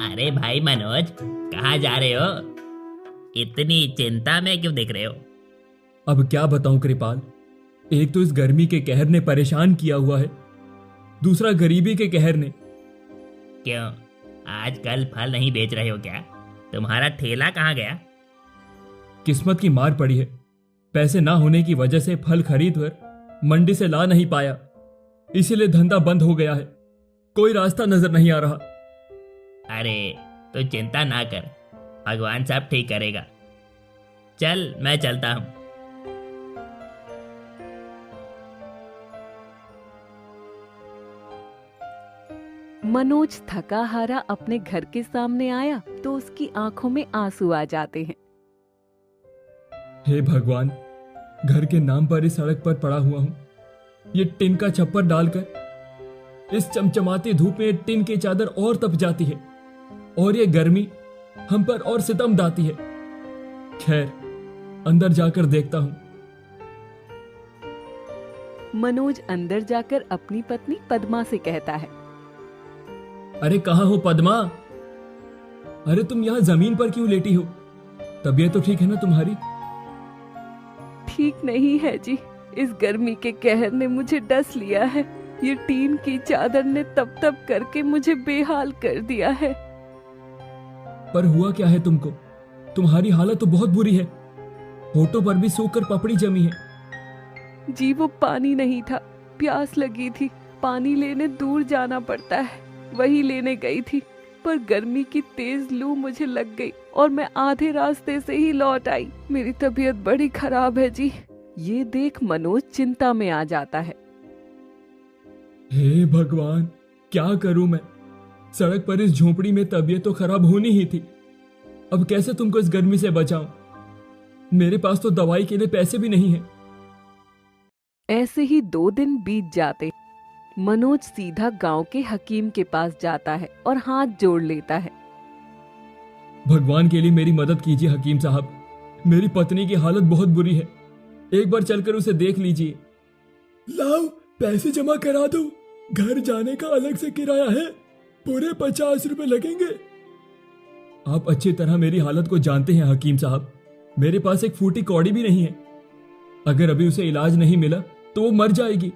अरे भाई मनोज, कहाँ जा रहे हो? इतनी चिंता में क्यों दिख रहे हो? अब क्या बताऊं कृपाल। एक तो इस गर्मी के कहर ने परेशान किया हुआ है, दूसरा गरीबी के कहर ने। क्यों, आजकल फल नहीं बेच रहे हो क्या? तुम्हारा ठेला कहाँ गया? किस्मत की मार पड़ी है। पैसे ना होने की वजह से फल खरीद कर मंडी से ला नहीं पाया, इसीलिए धंधा बंद हो गया है। कोई रास्ता नजर नहीं आ रहा। अरे तो चिंता ना कर, भगवान सब ठीक करेगा। चल मैं चलता हूँ। मनोज थका हारा अपने घर के सामने आया तो उसकी आंखों में आंसू आ जाते हैं। हे भगवान, घर के नाम पर इस सड़क पर पड़ा हुआ हूं। ये टिन का छप्पर डालकर इस चमचमाती धूप में टिन की चादर और तप जाती है, और ये गर्मी हम पर और सितम ढाती है। खैर, अंदर जाकर देखता हूं। मनोज अंदर जाकर अपनी पत्नी पद्मा से कहता है। अरे कहाँ हो पद्मा? अरे तुम यहाँ जमीन पर क्यों लेटी हो? तबीयत तो ठीक है ना तुम्हारी? ठीक नहीं है जी, इस गर्मी के कहर ने मुझे डस लिया है। ये टीन की चादर ने तप तप करके मुझे बेहाल कर दिया है। पर हुआ क्या है तुमको? तुम्हारी हालत तो बहुत बुरी है। होठों पर भी सूख कर पपड़ी जमी है। जी वो पानी नहीं था, प्यास लगी थी। पानी लेने दूर जाना पड़ता है, वही लेने गई थी। पर गर्मी की तेज लू मुझे लग गई और मैं आधे रास्ते से ही लौट आई। मेरी तबीयत बड़ी खराब है जी। ये देख मनोज चिंता में आ जाता है। हे भगवान, क्या करूं मैं? सड़क पर इस झोपड़ी में तबीयत तो खराब होनी ही थी। अब कैसे तुमको इस गर्मी से बचाऊं? मेरे पास तो दवाई के लिए पैसे भी नहीं है। ऐसे ही 2 दिन बीत जाते। मनोज सीधा गांव के हकीम के पास जाता है और हाथ जोड़ लेता है। भगवान के लिए मेरी मदद कीजिए हकीम साहब। मेरी पत्नी की हालत बहुत बुरी है, एक बार चलकर उसे देख लीजिए। लाओ, पैसे जमा करा दो। घर जाने का अलग से किराया है, पूरे 50 रुपए लगेंगे। आप अच्छी तरह मेरी हालत को जानते हैं हकीम साहब। मेरे पास एक फूटी कौड़ी भी नहीं है। अगर अभी उसे इलाज नहीं मिला तो वो मर जाएगी।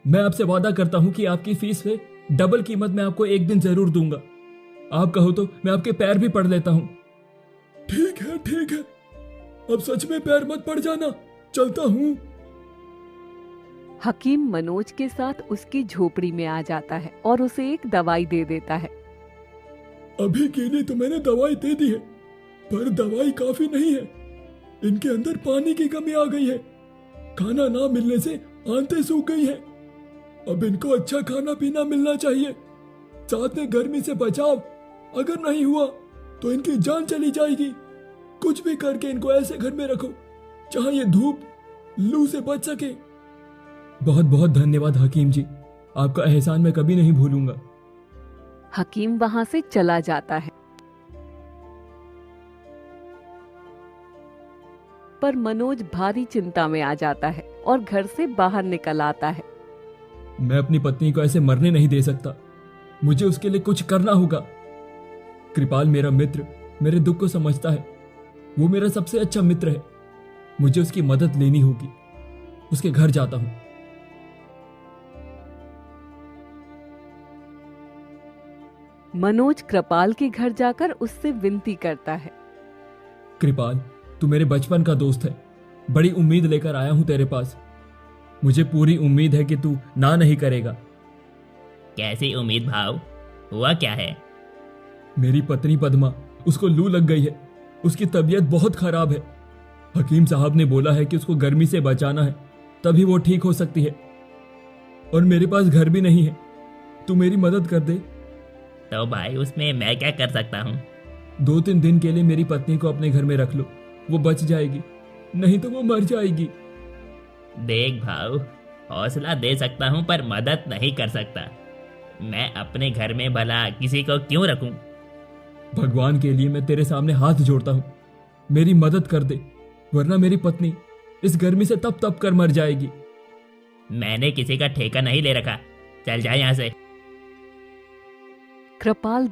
मैं आपसे वादा करता हूं कि आपकी फीस से डबल कीमत मैं आपको एक दिन जरूर दूंगा। आप कहो तो मैं आपके पैर भी पड़ लेता हूं। ठीक है ठीक है, अब सच में पैर मत पड़ जाना, चलता हूं। हकीम मनोज के साथ उसकी झोपड़ी में आ जाता है और उसे एक दवाई दे देता है। अभी के लिए तो मैंने दवाई दे दी है, पर दवाई काफी नहीं है। इनके अंदर पानी की कमी आ गई है। खाना ना मिलने से आंतें सूख गई हैं। अब इनको अच्छा खाना पीना मिलना चाहिए, साथ में गर्मी से बचाव। अगर नहीं हुआ तो इनकी जान चली जाएगी। कुछ भी करके इनको ऐसे घर में रखो जहां ये धूप लू से बच सके। बहुत बहुत धन्यवाद हकीम जी, आपका एहसान मैं कभी नहीं भूलूंगा। हकीम वहां से चला जाता है। पर मनोज भारी चिंता में आ जाता है और घर से बाहर निकल आता है। मैं अपनी पत्नी को ऐसे मरने नहीं दे सकता। मुझे उसके लिए कुछ करना होगा। कृपाल मेरा मित्र मेरे दुख को समझता है। वो मेरा सबसे अच्छा मित्र है। मुझे उसकी मदद लेनी होगी। उसके घर जाता हूं। मनोज कृपाल के घर जाकर उससे विनती करता है। कृपाल, तू मेरे बचपन का दोस्त है। बड़ी उम्मीद लेकर आया हूं तेरे पास। मुझे पूरी उम्मीद है कि तू ना नहीं करेगा। कैसी उम्मीद भाव? हुआ क्या है? मेरी पत्नी पद्मा, उसको लू लग गई है। उसकी तबीयत बहुत खराब है। हकीम साहब ने बोला है कि उसको गर्मी से बचाना है, तभी वो ठीक हो सकती है। और मेरे पास घर भी नहीं है। तू मेरी मदद कर दे। तो भाई उसमें मैं क्या कर सकता हूँ? 2-3 दिन के लिए मेरी पत्नी को अपने घर में रख लो, वो बच जाएगी, नहीं तो वो मर जाएगी। देख भाव, हौसला दे सकता हूँ पर मदद नहीं कर सकता। मैं अपने घर में भला किसी को क्यों रखूं? भगवान के लिए मैं तेरे सामने हाथ जोड़ता हूँ, मेरी मदद कर दे, वरना मेरी पत्नी इस गर्मी से तप तप कर मर जाएगी। मैंने किसी का ठेका नहीं ले रखा, चल जा यहाँ से। कृपाल